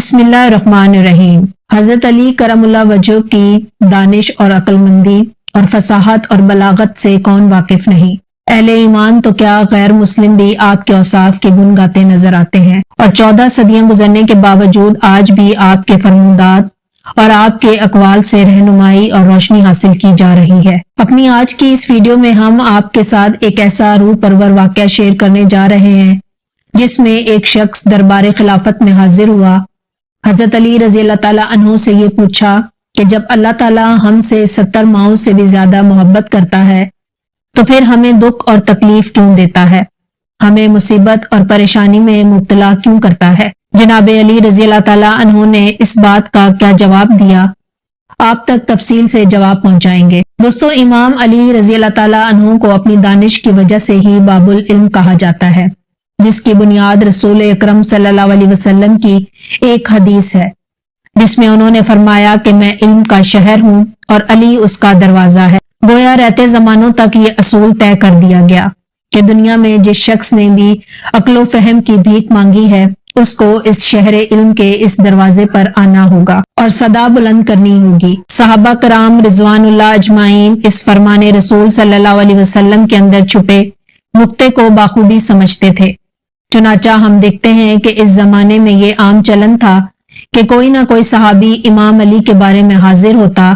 بسم اللہ الرحمن الرحیم۔ حضرت علی کرم اللہ وجہ کی دانش اور عقل مندی اور فصاحت اور بلاغت سے کون واقف نہیں۔ اہل ایمان تو کیا غیر مسلم بھی آپ کے اوصاف کے گن گاتے نظر آتے ہیں، اور 14 صدیاں گزرنے کے باوجود آج بھی آپ کے فرمودات اور آپ کے اقوال سے رہنمائی اور روشنی حاصل کی جا رہی ہے۔ اپنی آج کی اس ویڈیو میں ہم آپ کے ساتھ ایک ایسا روح پرور واقعہ شیئر کرنے جا رہے ہیں جس میں ایک شخص دربار خلافت میں حاضر ہوا، حضرت علی رضی اللہ تعالیٰ عنہ سے یہ پوچھا کہ جب اللہ تعالیٰ ہم سے 70 ماؤں سے بھی زیادہ محبت کرتا ہے تو پھر ہمیں دکھ اور تکلیف کیوں دیتا ہے، ہمیں مصیبت اور پریشانی میں مبتلا کیوں کرتا ہے۔ جناب علی رضی اللہ تعالیٰ عنہ نے اس بات کا کیا جواب دیا، آپ تک تفصیل سے جواب پہنچائیں گے۔ دوستو، امام علی رضی اللہ تعالیٰ عنہ کو اپنی دانش کی وجہ سے ہی باب العلم کہا جاتا ہے، جس کی بنیاد رسول اکرم صلی اللہ علیہ وسلم کی ایک حدیث ہے جس میں انہوں نے فرمایا کہ میں علم کا شہر ہوں اور علی اس کا دروازہ ہے۔ گویا رہتے زمانوں تک یہ اصول طے کر دیا گیا کہ دنیا میں جس شخص نے بھی عقل و فہم کی بھیک مانگی ہے اس کو اس شہر علم کے اس دروازے پر آنا ہوگا اور صدا بلند کرنی ہوگی۔ صحابہ کرام رضوان اللہ اجمعین اس فرمان رسول صلی اللہ علیہ وسلم کے اندر چھپے نقطے کو بخوبی سمجھتے تھے۔ چنانچہ ہم دیکھتے ہیں کہ اس زمانے میں یہ عام چلن تھا کہ کوئی نہ کوئی صحابی امام علی کے بارے میں حاضر ہوتا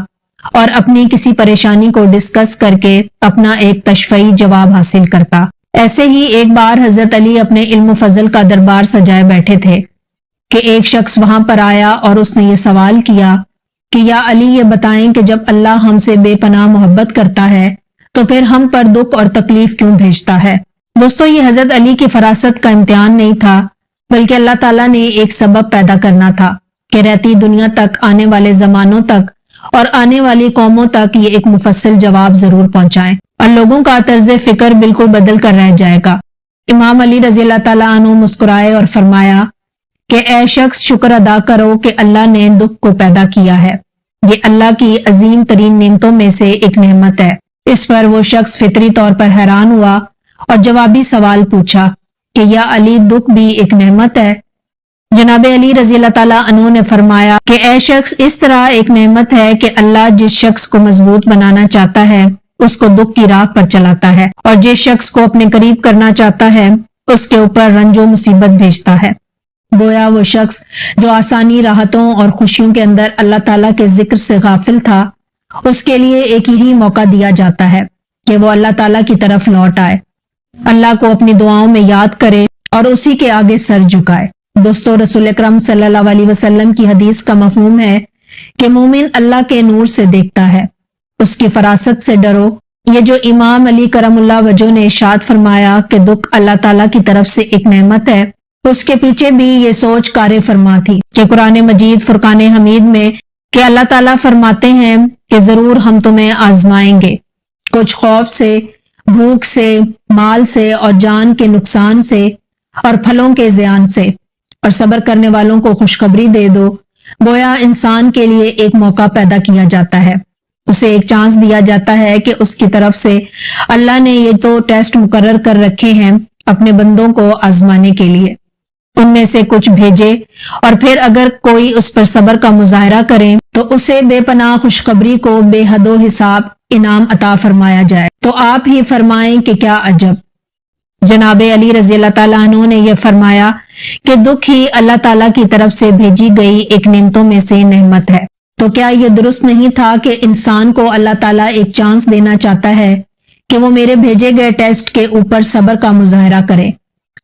اور اپنی کسی پریشانی کو ڈسکس کر کے اپنا ایک تشفیعی جواب حاصل کرتا۔ ایسے ہی ایک بار حضرت علی اپنے علم و فضل کا دربار سجائے بیٹھے تھے کہ ایک شخص وہاں پر آیا اور اس نے یہ سوال کیا کہ یا علی یہ بتائیں کہ جب اللہ ہم سے بے پناہ محبت کرتا ہے تو پھر ہم پر دکھ اور تکلیف کیوں بھیجتا ہے۔ دوستو، یہ حضرت علی کی فراست کا امتحان نہیں تھا، بلکہ اللہ تعالیٰ نے ایک سبب پیدا کرنا تھا کہ رہتی دنیا تک، آنے والے زمانوں تک اور آنے والی قوموں تک یہ ایک مفصل جواب ضرور پہنچائیں اور لوگوں کا طرز فکر بالکل بدل کر رہ جائے گا۔ امام علی رضی اللہ تعالیٰ عنہ مسکرائے اور فرمایا کہ اے شخص، شکر ادا کرو کہ اللہ نے دکھ کو پیدا کیا ہے، یہ اللہ کی عظیم ترین نعمتوں میں سے ایک نعمت ہے۔ اس پر وہ شخص فطری طور پر حیران ہوا اور جوابی سوال پوچھا کہ یا علی، دکھ بھی ایک نعمت ہے؟ جناب علی رضی اللہ تعالیٰ عنہ نے فرمایا کہ اے شخص، اس طرح ایک نعمت ہے کہ اللہ جس شخص کو مضبوط بنانا چاہتا ہے اس کو دکھ کی راہ پر چلاتا ہے، اور جس شخص کو اپنے قریب کرنا چاہتا ہے اس کے اوپر رنج و مصیبت بھیجتا ہے۔ گویا وہ شخص جو آسانی، راحتوں اور خوشیوں کے اندر اللہ تعالیٰ کے ذکر سے غافل تھا، اس کے لیے ایک ہی موقع دیا جاتا ہے کہ وہ اللہ تعالیٰ کی طرف لوٹ آئے، اللہ کو اپنی دعاؤں میں یاد کرے اور اسی کے آگے سر جھکائے۔ دوستو، رسول اکرم صلی اللہ علیہ وسلم کی حدیث کا مفہوم ہے کہ مومن اللہ کے نور سے دیکھتا ہے، اس کی فراست سے ڈرو۔ یہ جو امام علی کرم اللہ وجہ نے ارشاد فرمایا کہ دکھ اللہ تعالیٰ کی طرف سے ایک نعمت ہے، اس کے پیچھے بھی یہ سوچ کار فرما تھی کہ قرآن مجید فرقان حمید میں کہ اللہ تعالیٰ فرماتے ہیں کہ ضرور ہم تمہیں آزمائیں گے، کچھ خوف سے، بھوک سے، مال سے اور جان کے نقصان سے اور پھلوں کے زیان سے، اور صبر کرنے والوں کو خوشخبری دے دو۔ گویا انسان کے لیے ایک موقع پیدا کیا جاتا ہے، اسے ایک چانس دیا جاتا ہے کہ اس کی طرف سے اللہ نے یہ تو ٹیسٹ مقرر کر رکھے ہیں اپنے بندوں کو آزمانے کے لیے، ان میں سے کچھ بھیجے اور پھر اگر کوئی اس پر صبر کا مظاہرہ کرے تو اسے بے پناہ خوشخبری کو بے حد و حساب انعام عطا فرمایا جائے۔ تو آپ ہی فرمائیں کہ کیا عجب۔ جناب علی رضی اللہ تعالیٰ عنہ نے یہ فرمایا کہ دکھ ہی اللہ تعالیٰ کی طرف سے بھیجی گئی ایک نعمتوں میں سے نعمت ہے۔ تو کیا یہ درست نہیں تھا کہ انسان کو اللہ تعالیٰ ایک چانس دینا چاہتا ہے کہ وہ میرے بھیجے گئے ٹیسٹ کے اوپر صبر کا مظاہرہ کرے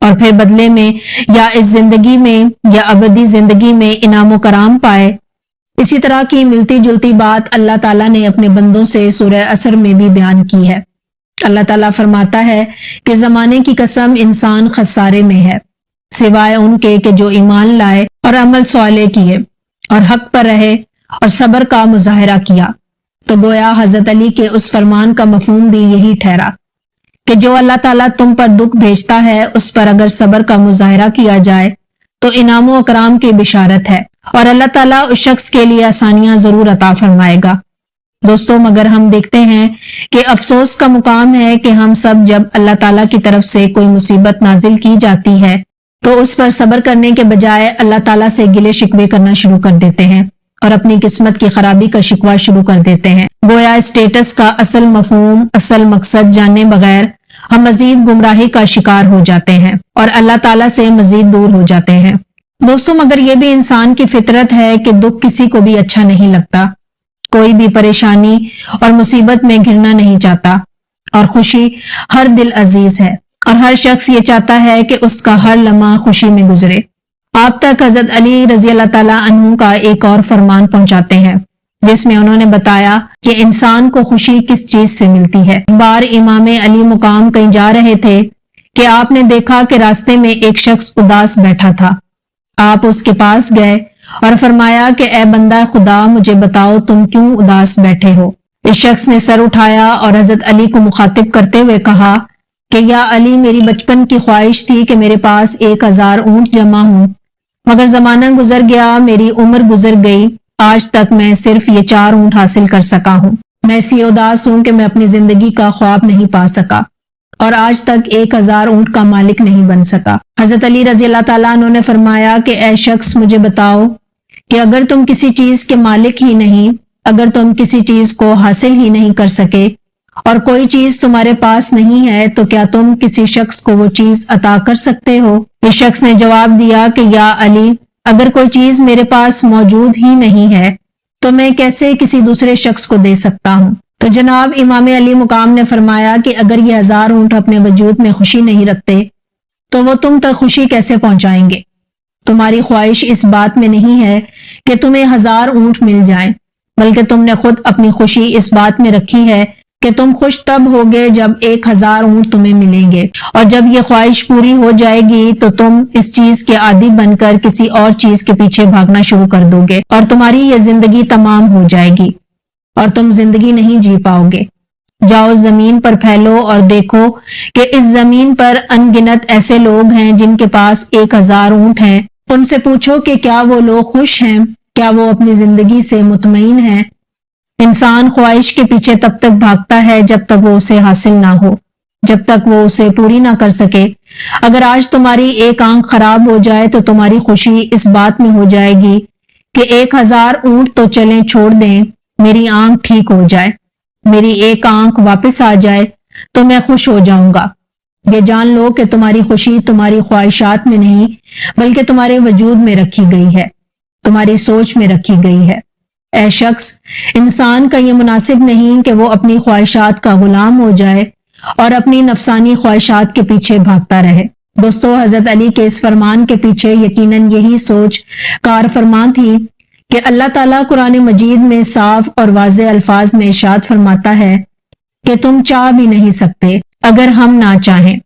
اور پھر بدلے میں یا اس زندگی میں یا ابدی زندگی میں انعام و کرام پائے؟ اسی طرح کی ملتی جلتی بات اللہ تعالیٰ نے اپنے بندوں سے سورہ عصر میں بھی بیان کی ہے۔ اللہ تعالیٰ فرماتا ہے کہ زمانے کی قسم، انسان خسارے میں ہے سوائے ان کے کہ جو ایمان لائے اور عمل صالح کیے اور حق پر رہے اور صبر کا مظاہرہ کیا۔ تو گویا حضرت علی کے اس فرمان کا مفہوم بھی یہی ٹھہرا کہ جو اللہ تعالیٰ تم پر دکھ بھیجتا ہے اس پر اگر صبر کا مظاہرہ کیا جائے تو انعام و اکرام کی بشارت ہے اور اللہ تعالیٰ اس شخص کے لیے آسانیاں ضرور عطا فرمائے گا۔ دوستو، مگر ہم دیکھتے ہیں کہ افسوس کا مقام ہے کہ ہم سب جب اللہ تعالیٰ کی طرف سے کوئی مصیبت نازل کی جاتی ہے تو اس پر صبر کرنے کے بجائے اللہ تعالیٰ سے گلے شکوے کرنا شروع کر دیتے ہیں اور اپنی قسمت کی خرابی کا شکوہ شروع کر دیتے ہیں۔ گویا اسٹیٹس کا اصل مفہوم، اصل مقصد جانے بغیر ہم مزید گمراہی کا شکار ہو جاتے ہیں اور اللہ تعالیٰ سے مزید دور ہو جاتے ہیں۔ دوستوں، مگر یہ بھی انسان کی فطرت ہے کہ دکھ کسی کو بھی اچھا نہیں لگتا، کوئی بھی پریشانی اور مصیبت میں گھرنا نہیں چاہتا، اور خوشی ہر دل عزیز ہے اور ہر شخص یہ چاہتا ہے کہ اس کا ہر لمحہ خوشی میں گزرے۔ آپ تک حضرت علی رضی اللہ تعالیٰ عنہ کا ایک اور فرمان پہنچاتے ہیں جس میں انہوں نے بتایا کہ انسان کو خوشی کس چیز سے ملتی ہے۔ ایک بار امام علی مقام کہیں جا رہے تھے کہ آپ نے دیکھا کہ راستے میں ایک شخص اداس بیٹھا تھا۔ آپ اس کے پاس گئے اور فرمایا کہ اے بندہ خدا، مجھے بتاؤ تم کیوں اداس بیٹھے ہو؟ اس شخص نے سر اٹھایا اور حضرت علی کو مخاطب کرتے ہوئے کہا کہ یا علی، میری بچپن کی خواہش تھی کہ میرے پاس 1000 اونٹ جمع ہوں، مگر زمانہ گزر گیا، میری عمر گزر گئی، آج تک میں صرف یہ 4 اونٹ حاصل کر سکا ہوں۔ میں اس لیے اداس ہوں کہ میں اپنی زندگی کا خواب نہیں پا سکا اور آج تک 1000 اونٹ کا مالک نہیں بن سکا۔ حضرت علی رضی اللہ تعالیٰ عنہ نے فرمایا کہ اے شخص، مجھے بتاؤ کہ اگر تم کسی چیز کے مالک ہی نہیں، اگر تم کسی چیز کو حاصل ہی نہیں کر سکے اور کوئی چیز تمہارے پاس نہیں ہے تو کیا تم کسی شخص کو وہ چیز عطا کر سکتے ہو؟ اس شخص نے جواب دیا کہ یا علی، اگر کوئی چیز میرے پاس موجود ہی نہیں ہے تو میں کیسے کسی دوسرے شخص کو دے سکتا ہوں؟ تو جناب امام علی مقام نے فرمایا کہ اگر یہ 1000 اونٹ اپنے وجود میں خوشی نہیں رکھتے تو وہ تم تک خوشی کیسے پہنچائیں گے؟ تمہاری خواہش اس بات میں نہیں ہے کہ تمہیں 1000 اونٹ مل جائیں، بلکہ تم نے خود اپنی خوشی اس بات میں رکھی ہے کہ تم خوش تب ہوگے جب 1000 اونٹ تمہیں ملیں گے، اور جب یہ خواہش پوری ہو جائے گی تو تم اس چیز کے عادی بن کر کسی اور چیز کے پیچھے بھاگنا شروع کر دو گے اور تمہاری یہ زندگی تمام ہو جائے گی اور تم زندگی نہیں جی پاؤ گے۔ جاؤ زمین پر پھیلو اور دیکھو کہ اس زمین پر ان گنت ایسے لوگ ہیں جن کے پاس 1000 اونٹ ہیں۔ ان سے پوچھو کہ کیا وہ لوگ خوش ہیں، کیا وہ اپنی زندگی سے مطمئن ہیں؟ انسان خواہش کے پیچھے تب تک بھاگتا ہے جب تک وہ اسے حاصل نہ ہو، جب تک وہ اسے پوری نہ کر سکے۔ اگر آج تمہاری ایک آنکھ خراب ہو جائے تو تمہاری خوشی اس بات میں ہو جائے گی کہ 1000 اونٹ تو چلیں چھوڑ دیں، میری آنکھ ٹھیک ہو جائے، میری ایک آنکھ واپس آ جائے تو میں خوش ہو جاؤں گا۔ یہ جان لو کہ تمہاری خوشی تمہاری خواہشات میں نہیں بلکہ تمہارے وجود میں رکھی گئی ہے، تمہاری سوچ میں رکھی گئی ہے۔ اے شخص، انسان کا یہ مناسب نہیں کہ وہ اپنی خواہشات کا غلام ہو جائے اور اپنی نفسانی خواہشات کے پیچھے بھاگتا رہے۔ دوستو، حضرت علی کے اس فرمان کے پیچھے یقیناً یہی سوچ کار فرمان تھی کہ اللہ تعالیٰ قرآن مجید میں صاف اور واضح الفاظ میں ارشاد فرماتا ہے کہ تم چاہ بھی نہیں سکتے اگر ہم نہ چاہیں۔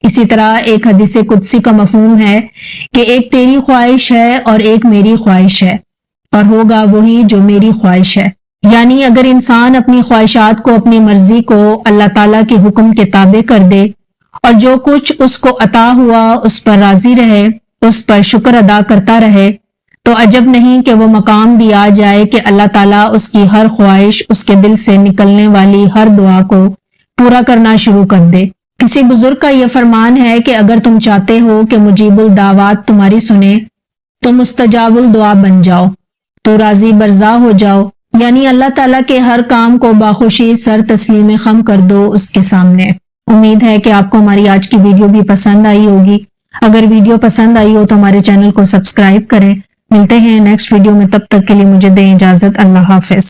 اسی طرح ایک حدیث قدسی کا مفہوم ہے کہ ایک تیری خواہش ہے اور ایک میری خواہش ہے، اور ہوگا وہی جو میری خواہش ہے۔ یعنی اگر انسان اپنی خواہشات کو، اپنی مرضی کو اللہ تعالیٰ کے حکم کے تابع کر دے اور جو کچھ اس کو عطا ہوا اس پر راضی رہے، اس پر شکر ادا کرتا رہے، تو عجب نہیں کہ وہ مقام بھی آ جائے کہ اللہ تعالیٰ اس کی ہر خواہش، اس کے دل سے نکلنے والی ہر دعا کو پورا کرنا شروع کر دے۔ کسی بزرگ کا یہ فرمان ہے کہ اگر تم چاہتے ہو کہ مجیب الدعوات تمہاری سنے تو مستجاب الدعا بن جاؤ، تو راضی برضا ہو جاؤ، یعنی اللہ تعالیٰ کے ہر کام کو باخوشی سر تسلیم خم کر دو اس کے سامنے۔ امید ہے کہ آپ کو ہماری آج کی ویڈیو بھی پسند آئی ہوگی۔ اگر ویڈیو پسند آئی ہو تو ہمارے چینل کو سبسکرائب کریں۔ ملتے ہیں نیکسٹ ویڈیو میں، تب تک کے لیے مجھے دیں اجازت۔ اللہ حافظ۔